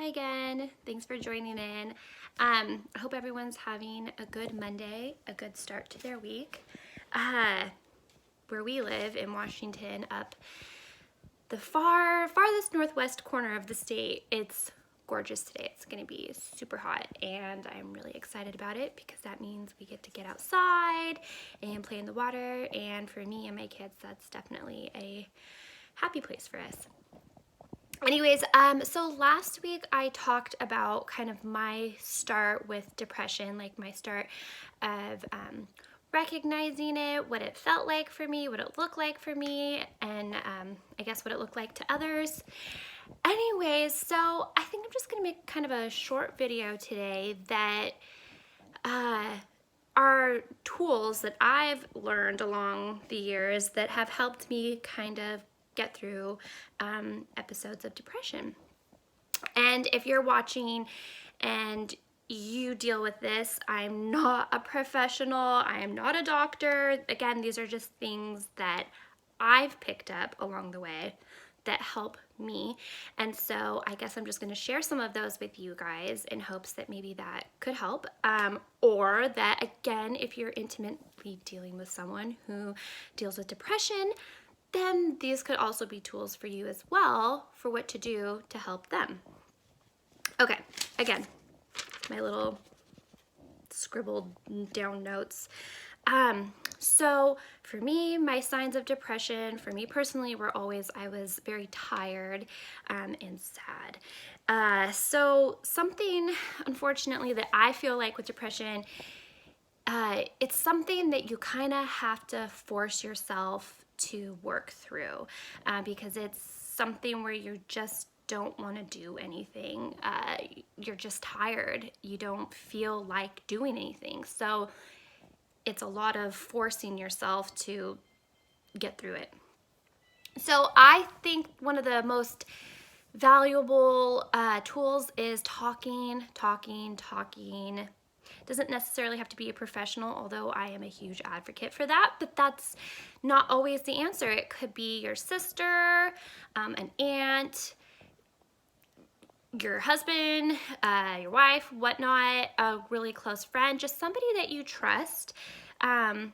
Hi again. Thanks for joining in. I hope everyone's having a good Monday, a good start to their week. Where we live in Washington, up the farthest northwest corner of the state, it's gorgeous today. It's going to be super hot, and I'm really excited about it because that means we get to get outside and play in the water. And for me and my kids, that's definitely a happy place for us. Anyways, so last week I talked about kind of my start with depression, like my start of recognizing it, what it felt like for me, what it looked like for me, and I guess what it looked like to others. Anyways, so I think I'm just gonna make kind of a short video today that are tools that I've learned along the years that have helped me kind of get through episodes of depression. And if you're watching and you deal with this, I'm not a professional, I am not a doctor. Again, these are just things that I've picked up along the way that help me. And so I guess I'm just going to share some of those with you guys in hopes that maybe that could help. Or that, again, if you're intimately dealing with someone who deals with depression, then these could also be tools for you as well for what to do to help them. Okay, again, my little scribbled down notes. So for me, my signs of depression, for me personally, were always I was very tired and sad. So something, unfortunately, that I feel like with depression, it's something that you kind of have to force yourself to work through because it's something where you just don't want to do anything. You're just tired. You don't feel like doing anything. So it's a lot of forcing yourself to get through it. So I think one of the most valuable tools is talking. Doesn't necessarily have to be a professional, although I am a huge advocate for that, but that's not always the answer. It could be your sister, an aunt, your husband, your wife, whatnot, a really close friend, just somebody that you trust. And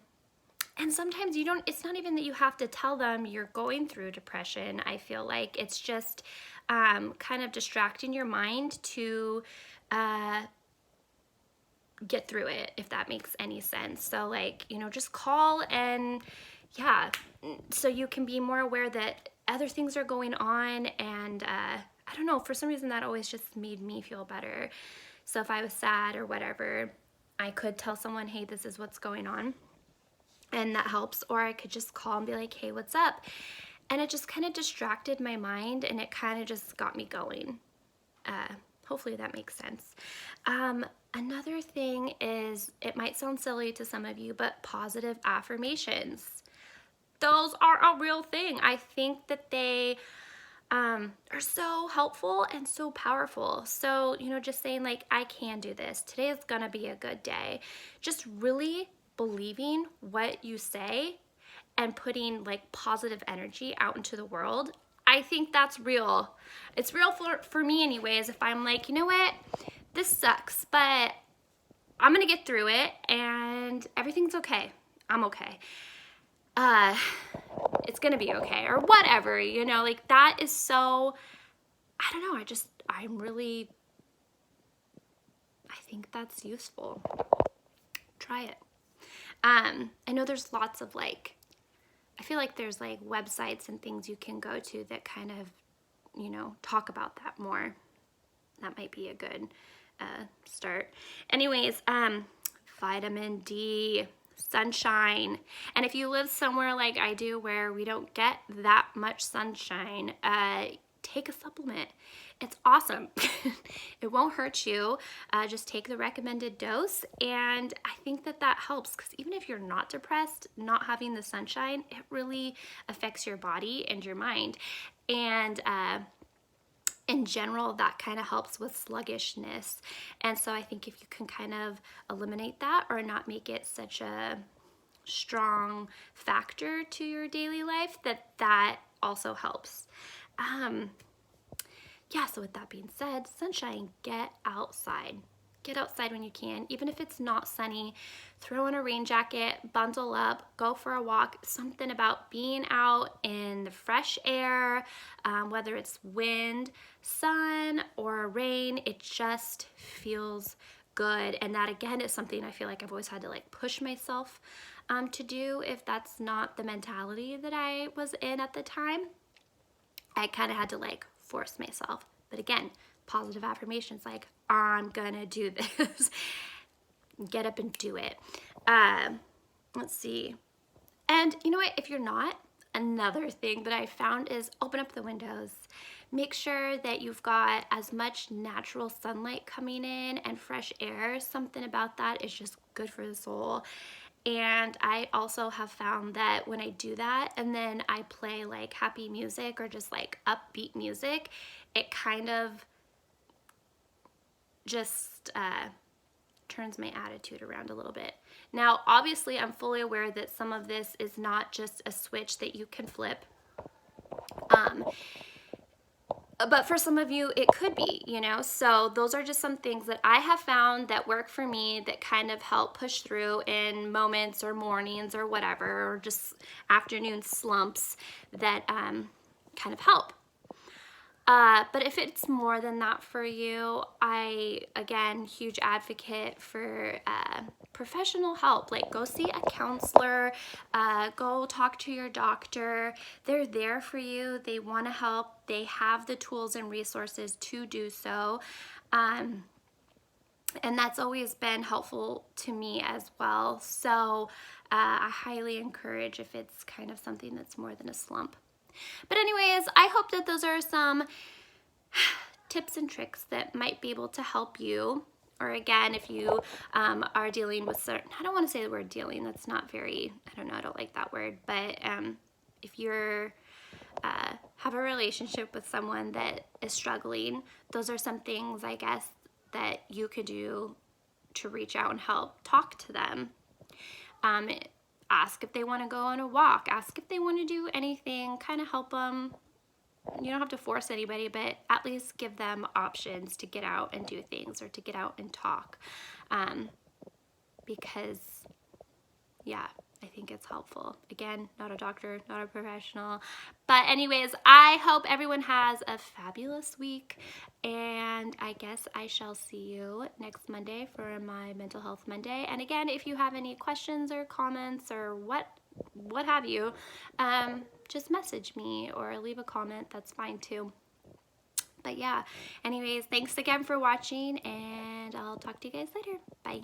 sometimes it's not even that you have to tell them you're going through depression. I feel like it's just kind of distracting your mind to get through it, if that makes any sense. So like, just call and so you can be more aware that other things are going on. And I don't know, for some reason that always just made me feel better. So if I was sad or whatever, I could tell someone, hey, this is what's going on. And that helps. Or I could just call and be like, hey, what's up? And it just kind of distracted my mind and it kind of just got me going. Hopefully that makes sense. Another thing is, it might sound silly to some of you, but positive affirmations. Those are a real thing. I think that they are so helpful and so powerful. So, just saying like, I can do this. Today is gonna be a good day. Just really believing what you say and putting like positive energy out into the world. I think that's real. It's real for me anyways. If I'm like, you know what, this sucks, but I'm gonna get through it and everything's okay. I'm okay. It's gonna be okay, or whatever, like that is so, I don't know, I think that's useful. Try it. I know there's lots of I feel like there's websites and things you can go to that kind of, talk about that more. That might be a good start. Anyways, vitamin D, sunshine. And if you live somewhere like I do where we don't get that much sunshine, take a supplement. It's awesome. It won't hurt you. Just take the recommended dose, and I think that helps because even if you're not depressed, not having the sunshine, it really affects your body and your mind. And in general, that kind of helps with sluggishness. And so I think if you can kind of eliminate that or not make it such a strong factor to your daily life, that also helps. yeah, so with that being said, sunshine, get outside. Get outside when you can, even if it's not sunny. Throw on a rain jacket, bundle up, go for a walk. Something about being out in the fresh air, whether it's wind, sun, or rain, it just feels good. And that again is something I feel like I've always had to like push myself to do if that's not the mentality that I was in at the time. I kind of had to like force myself. But again, positive affirmations like, I'm gonna do this. Get up and do it. Let's see. And you know what? If you're not, another thing that I found is open up the windows. Make sure that you've got as much natural sunlight coming in and fresh air. Something about that is just good for the soul. And I also have found that when I do that and then I play like happy music or just like upbeat music, it kind of just turns my attitude around a little bit. Now, obviously, I'm fully aware that some of this is not just a switch that you can flip. But for some of you, it could be, you know? So those are just some things that I have found that work for me that kind of help push through in moments or mornings or whatever, or just afternoon slumps that kind of help. But if it's more than that for you, again, huge advocate for professional help. Like go see a counselor, go talk to your doctor. They're there for you. They want to help. They have the tools and resources to do so. And that's always been helpful to me as well. So I highly encourage if it's kind of something that's more than a slump. But anyways, I hope that those are some tips and tricks that might be able to help you. Or again, if you are dealing with certain, I don't want to say the word dealing, that's not very, I don't know, I don't like that word. But if you're have a relationship with someone that is struggling, those are some things, I guess, that you could do to reach out and help. Talk to them. Ask if they want to go on a walk. Ask if they want to do anything. Kind of help them. You don't have to force anybody, but at least give them options to get out and do things or to get out and talk. Because, yeah, I think it's helpful. Again, not a doctor, not a professional. But anyways, I hope everyone has a fabulous week. And I guess I shall see you next Monday for my Mental Health Monday. And again, if you have any questions or comments or what have you, just message me or leave a comment. That's fine too. But yeah, anyways, thanks again for watching, and I'll talk to you guys later. Bye.